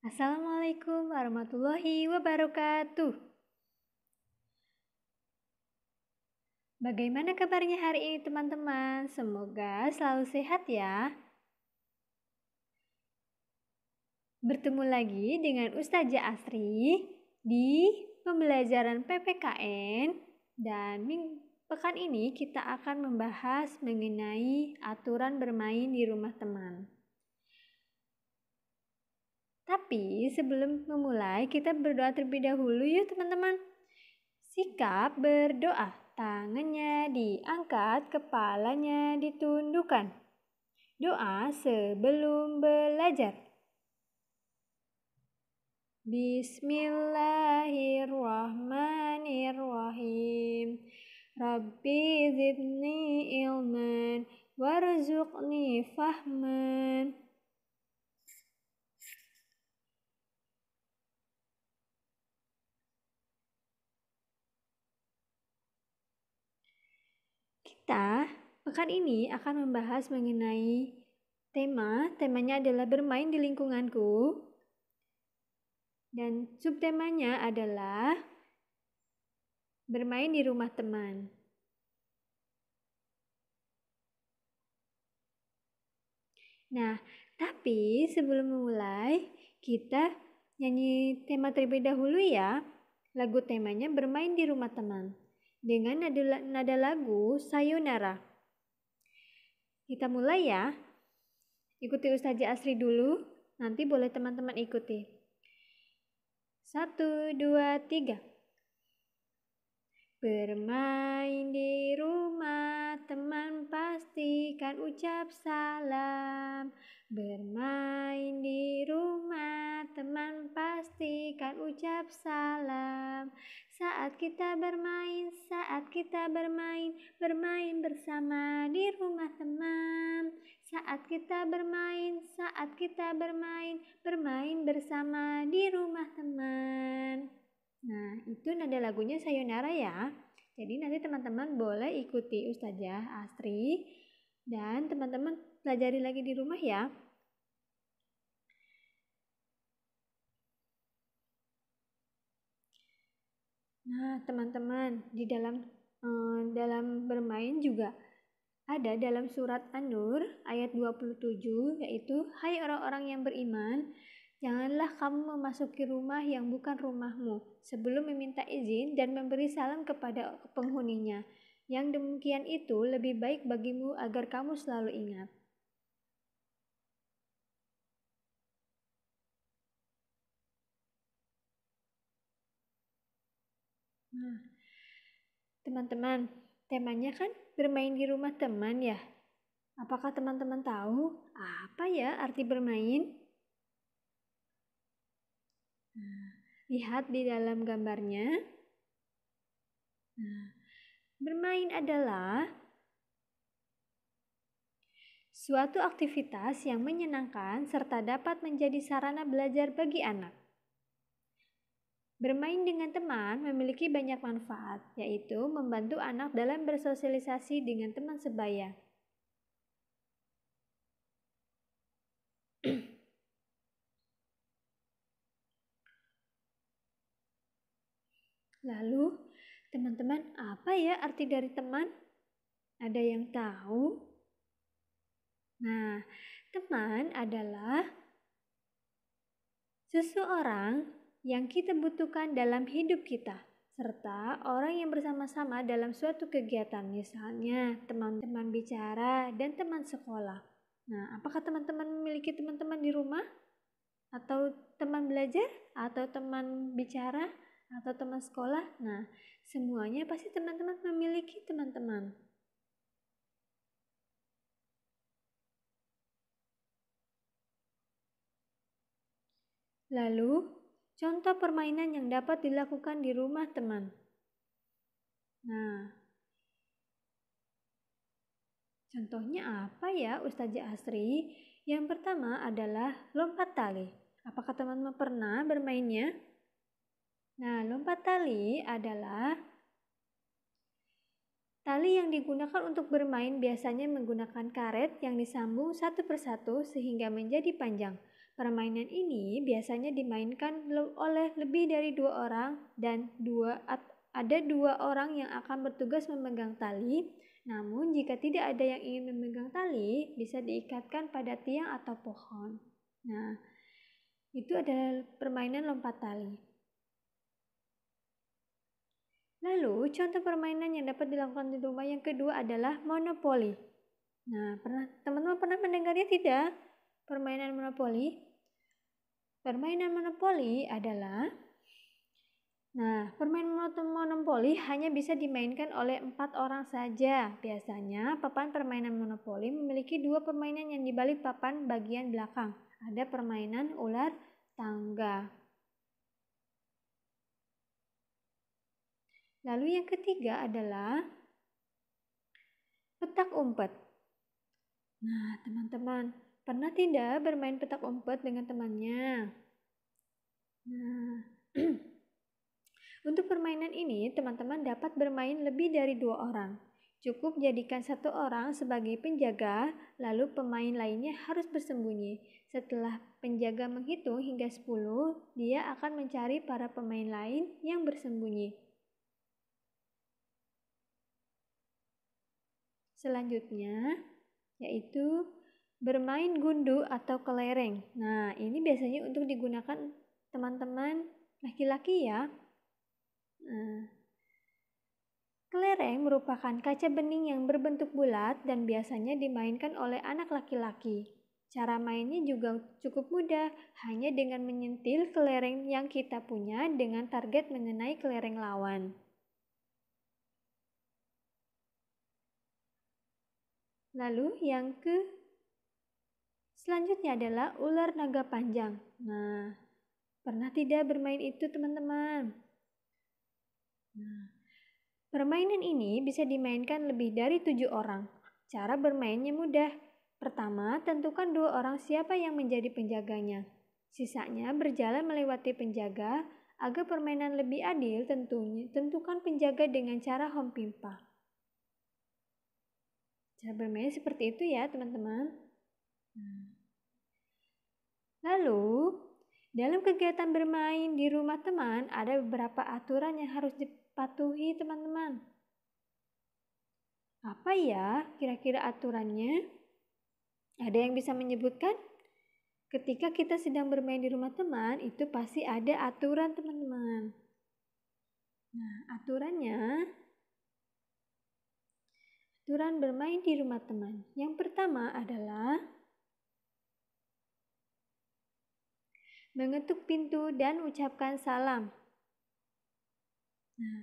Assalamualaikum warahmatullahi wabarakatuh. Bagaimana kabarnya hari ini teman-teman? Semoga selalu sehat ya. Bertemu lagi dengan Ustazah Asri di pembelajaran PPKN dan pekan ini kita akan membahas mengenai aturan bermain di rumah teman. Tapi sebelum memulai, kita berdoa terlebih dahulu yuk teman-teman. Sikap berdoa, tangannya diangkat, kepalanya ditundukkan. Doa sebelum belajar. Bismillahirrahmanirrahim. Rabbi zidni ilman warzuqni fahman. Kita pekan ini akan membahas mengenai temanya adalah bermain di lingkunganku. Dan subtemanya adalah bermain di rumah teman. Nah, tapi sebelum memulai, kita nyanyi tema terlebih dahulu ya. Lagu temanya bermain di rumah teman. Dengan nada lagu Sayonara. Kita mulai ya. Ikuti Ustazah Asri dulu, nanti boleh teman-teman ikuti. 1, 2, 3. Bermain di rumah teman pastikan ucap salam. Bermain di rumah teman pastikan ucap salam. Saat kita bermain, bermain bersama di rumah teman. Saat kita bermain, bermain bersama di rumah teman. Nah, itu nada lagunya Sayonara ya. Jadi nanti teman-teman boleh ikuti Ustazah Asri dan teman-teman pelajari lagi di rumah ya. Nah, teman-teman, di dalam bermain juga ada dalam surat An-Nur ayat 27 yaitu hai orang-orang yang beriman, janganlah kamu memasuki rumah yang bukan rumahmu sebelum meminta izin dan memberi salam kepada penghuninya. Yang demikian itu lebih baik bagimu agar kamu selalu ingat. Nah, teman-teman, temanya kan bermain di rumah teman ya. Apakah teman-teman tahu apa ya arti bermain? Nah, lihat di dalam gambarnya. Nah, bermain adalah suatu aktivitas yang menyenangkan serta dapat menjadi sarana belajar bagi anak. Bermain dengan teman memiliki banyak manfaat, yaitu membantu anak dalam bersosialisasi dengan teman sebaya. Lalu, teman-teman, apa ya arti dari teman? Ada yang tahu? Nah, teman adalah seseorang yang kita butuhkan dalam hidup kita, serta orang yang bersama-sama dalam suatu kegiatan, misalnya teman-teman bicara dan teman sekolah. Nah, apakah teman-teman memiliki teman-teman di rumah? Atau teman belajar? Atau teman bicara? Atau teman sekolah? Nah, semuanya pasti teman-teman memiliki teman-teman. Lalu, contoh permainan yang dapat dilakukan di rumah teman. Nah, contohnya apa ya Ustazah Asri? Yang pertama adalah lompat tali. Apakah teman-teman pernah bermainnya? Nah, lompat tali adalah tali yang digunakan untuk bermain biasanya menggunakan karet yang disambung satu persatu sehingga menjadi panjang. Permainan ini biasanya dimainkan oleh lebih dari 2 orang dan ada 2 orang yang akan bertugas memegang tali. Namun jika tidak ada yang ingin memegang tali, bisa diikatkan pada tiang atau pohon. Nah, itu adalah permainan lompat tali. Lalu, contoh permainan yang dapat dilakukan di rumah yang kedua adalah monopoli. Nah, teman-teman pernah mendengarnya tidak? Permainan monopoli? Permainan monopoli adalah permainan monopoli hanya bisa dimainkan oleh 4 orang saja. Biasanya, papan permainan monopoli memiliki 2 permainan yang dibalik papan bagian belakang. Ada permainan ular tangga. Lalu yang ketiga adalah petak umpet. Nah, teman-teman, pernah tidak bermain petak umpet dengan temannya? Nah, untuk permainan ini, teman-teman dapat bermain lebih dari 2 orang. Cukup jadikan 1 orang sebagai penjaga, lalu pemain lainnya harus bersembunyi. Setelah penjaga menghitung hingga 10, dia akan mencari para pemain lain yang bersembunyi. Selanjutnya, yaitu bermain gundu atau kelereng. Nah, ini biasanya untuk digunakan teman-teman laki-laki ya. Nah, kelereng merupakan kaca bening yang berbentuk bulat dan biasanya dimainkan oleh anak laki-laki. Cara mainnya juga cukup mudah, hanya dengan menyentil kelereng yang kita punya dengan target mengenai kelereng lawan. Lalu yang selanjutnya adalah ular naga panjang. Nah, pernah tidak bermain itu teman-teman? Nah, permainan ini bisa dimainkan lebih dari 7 orang. Cara bermainnya mudah. Pertama, tentukan 2 orang siapa yang menjadi penjaganya. Sisanya berjalan melewati penjaga. Agar permainan lebih adil, tentukan penjaga dengan cara home pimpa. Cara bermain seperti itu ya teman-teman. Lalu, dalam kegiatan bermain di rumah teman, ada beberapa aturan yang harus dipatuhi teman-teman. Apa ya kira-kira aturannya? Ada yang bisa menyebutkan? Ketika kita sedang bermain di rumah teman, itu pasti ada aturan teman-teman. Nah, aturan bermain di rumah teman. Yang pertama adalah mengetuk pintu dan ucapkan salam. Nah,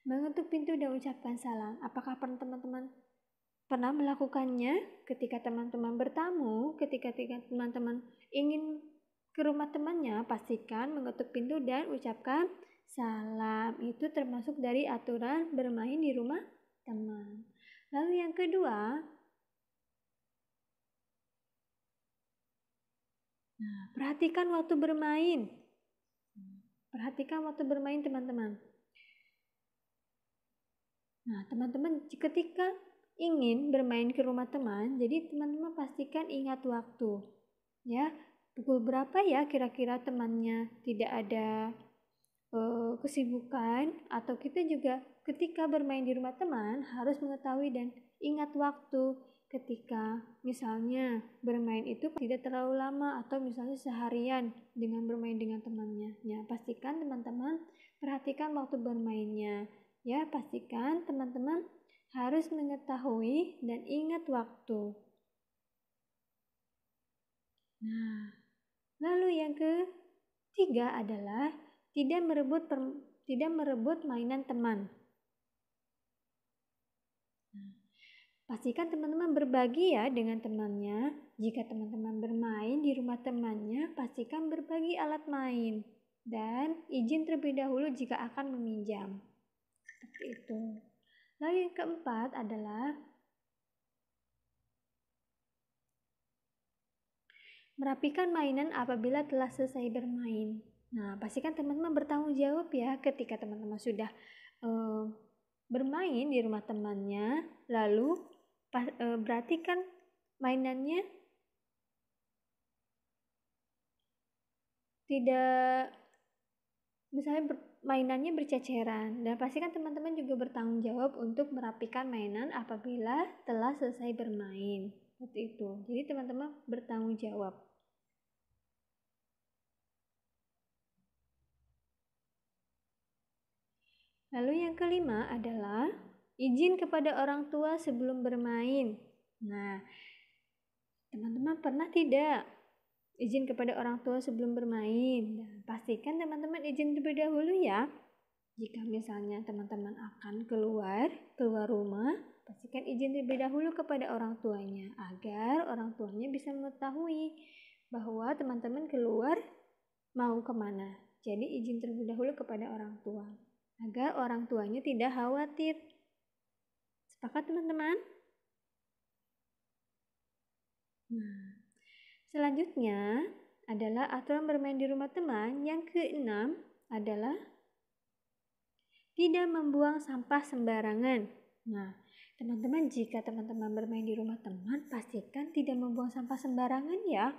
mengetuk pintu dan ucapkan salam. Apakah teman-teman pernah melakukannya ketika teman-teman bertamu, ketika teman-teman ingin ke rumah temannya, pastikan mengetuk pintu dan ucapkan salam. Itu termasuk dari aturan bermain di rumah teman. Lalu yang kedua, perhatikan waktu bermain. Perhatikan waktu bermain teman-teman. Nah, teman-teman ketika ingin bermain ke rumah teman, jadi teman-teman pastikan ingat waktu. Ya, pukul berapa ya kira-kira temannya tidak ada kesibukan, atau kita juga ketika bermain di rumah teman harus mengetahui dan ingat waktu. Ketika misalnya bermain itu tidak terlalu lama atau misalnya seharian dengan bermain dengan temannya. Ya, pastikan teman-teman perhatikan waktu bermainnya. Ya, pastikan teman-teman harus mengetahui dan ingat waktu. Nah, lalu yang ketiga adalah tidak merebut mainan teman. Pastikan teman-teman berbagi ya dengan temannya. Jika teman-teman bermain di rumah temannya, pastikan berbagi alat main dan izin terlebih dahulu jika akan meminjam. Seperti itu. Lalu yang keempat adalah merapikan mainan apabila telah selesai bermain. Nah, pastikan teman-teman bertanggung jawab ya ketika teman-teman sudah bermain di rumah temannya, lalu berarti kan mainannya tidak misalnya mainannya berceceran, dan pastikan teman-teman juga bertanggung jawab untuk merapikan mainan apabila telah selesai bermain. Seperti itu. Jadi teman-teman bertanggung jawab. Lalu yang kelima adalah izin kepada orang tua sebelum bermain. Nah, teman-teman pernah tidak izin kepada orang tua sebelum bermain? Nah, pastikan teman-teman izin terlebih dahulu ya. Jika misalnya teman-teman akan keluar rumah, pastikan izin terlebih dahulu kepada orang tuanya agar orang tuanya bisa mengetahui bahwa teman-teman keluar mau kemana. Jadi izin terlebih dahulu kepada orang tua agar orang tuanya tidak khawatir. Sepakat teman-teman? Nah, selanjutnya adalah aturan bermain di rumah teman. Yang keenam adalah tidak membuang sampah sembarangan. Nah, teman-teman, jika teman-teman bermain di rumah teman, pastikan tidak membuang sampah sembarangan ya.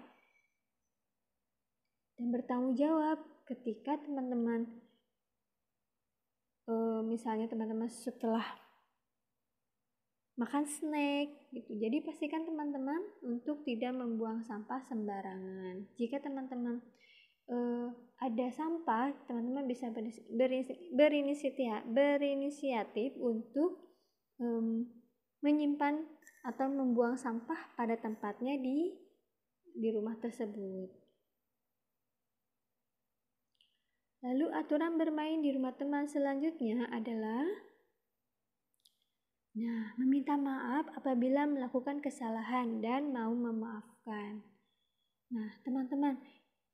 Dan bertanggung jawab ketika teman-teman misalnya teman-teman setelah makan snack gitu. Jadi pastikan teman-teman untuk tidak membuang sampah sembarangan. Jika teman-teman ada sampah, teman-teman bisa berinisiatif untuk menyimpan atau membuang sampah pada tempatnya di rumah tersebut. Lalu aturan bermain di rumah teman selanjutnya adalah meminta maaf apabila melakukan kesalahan dan mau memaafkan. Nah, teman-teman,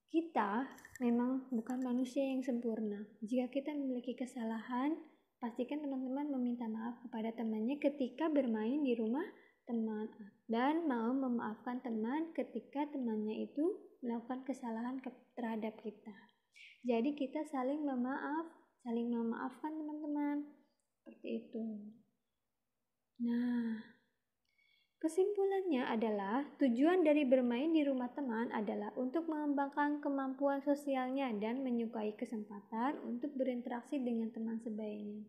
kita memang bukan manusia yang sempurna. Jika kita memiliki kesalahan, pastikan teman-teman meminta maaf kepada temannya ketika bermain di rumah teman dan mau memaafkan teman ketika temannya itu melakukan kesalahan terhadap kita. Jadi kita saling memaafkan teman-teman. Seperti itu. Nah, kesimpulannya adalah tujuan dari bermain di rumah teman adalah untuk mengembangkan kemampuan sosialnya dan menyukai kesempatan untuk berinteraksi dengan teman sebayanya.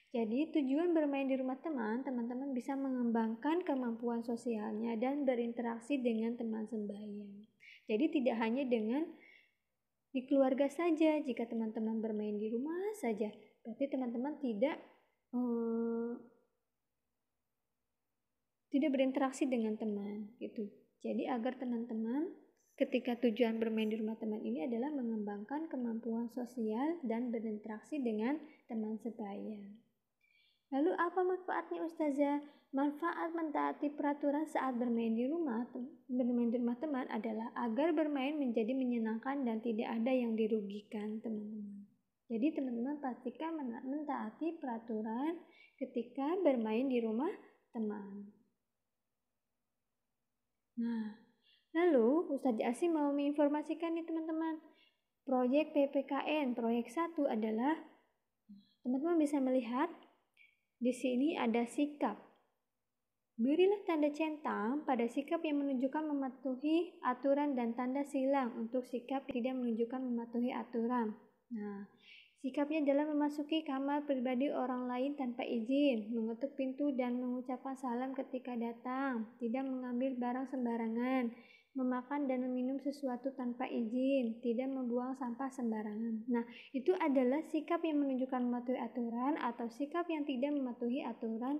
Jadi tujuan bermain di rumah teman, teman-teman bisa mengembangkan kemampuan sosialnya dan berinteraksi dengan teman sebaya. Jadi tidak hanya dengan di keluarga saja, jika teman-teman bermain di rumah saja, berarti teman-teman tidak berinteraksi dengan teman gitu. Jadi agar teman-teman ketika tujuan bermain di rumah teman ini adalah mengembangkan kemampuan sosial dan berinteraksi dengan teman sebaya. Lalu apa manfaatnya Ustazah? Manfaat mentaati peraturan saat bermain di rumah teman adalah agar bermain menjadi menyenangkan dan tidak ada yang dirugikan teman-teman. Jadi teman-teman pastikan mentaati peraturan ketika bermain di rumah teman. Nah, lalu Ustazah Asih mau menginformasikan nih teman-teman. Proyek PPKN, proyek 1 adalah teman-teman bisa melihat di sini ada sikap. Berilah tanda centang pada sikap yang menunjukkan mematuhi aturan dan tanda silang untuk sikap yang tidak menunjukkan mematuhi aturan. Nah, sikapnya adalah memasuki kamar pribadi orang lain tanpa izin, mengetuk pintu dan mengucapkan salam ketika datang, tidak mengambil barang sembarangan, memakan dan meminum sesuatu tanpa izin, tidak membuang sampah sembarangan. Nah, itu adalah sikap yang menunjukkan mematuhi aturan atau sikap yang tidak mematuhi aturan.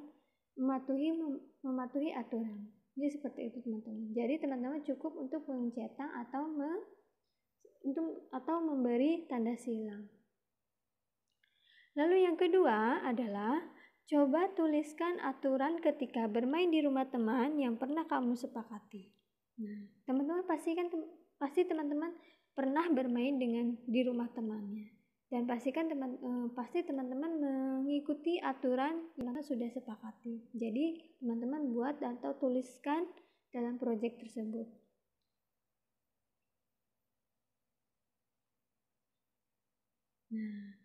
Mematuhi aturan. Jadi seperti itu teman-teman. Jadi teman-teman cukup untuk mencetak atau memberi tanda silang. Lalu yang kedua adalah coba tuliskan aturan ketika bermain di rumah teman yang pernah kamu sepakati. Nah, teman-teman pasti teman-teman pernah bermain di rumah temannya. Dan pastikan pasti teman-teman mengikuti aturan yang sudah sepakati. Jadi teman-teman buat atau tuliskan dalam proyek tersebut. Nah,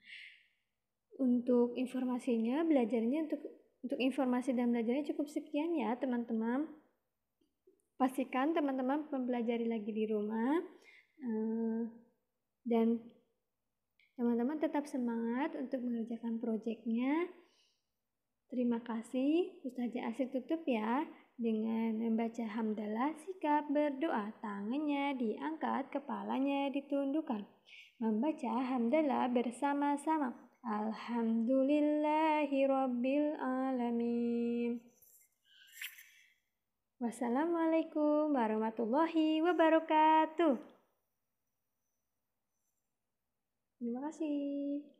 untuk informasinya, untuk informasi dan belajarnya cukup sekian ya teman-teman. Pastikan teman-teman mempelajari lagi di rumah. Dan teman-teman tetap semangat untuk mengerjakan proyeknya. Terima kasih. Ustazah Asri tutup ya dengan membaca hamdalah, sikap berdoa, tangannya diangkat, kepalanya ditundukkan. Membaca hamdalah bersama-sama. Alhamdulillahirabbil alamin. Wassalamualaikum warahmatullahi wabarakatuh. Terima kasih.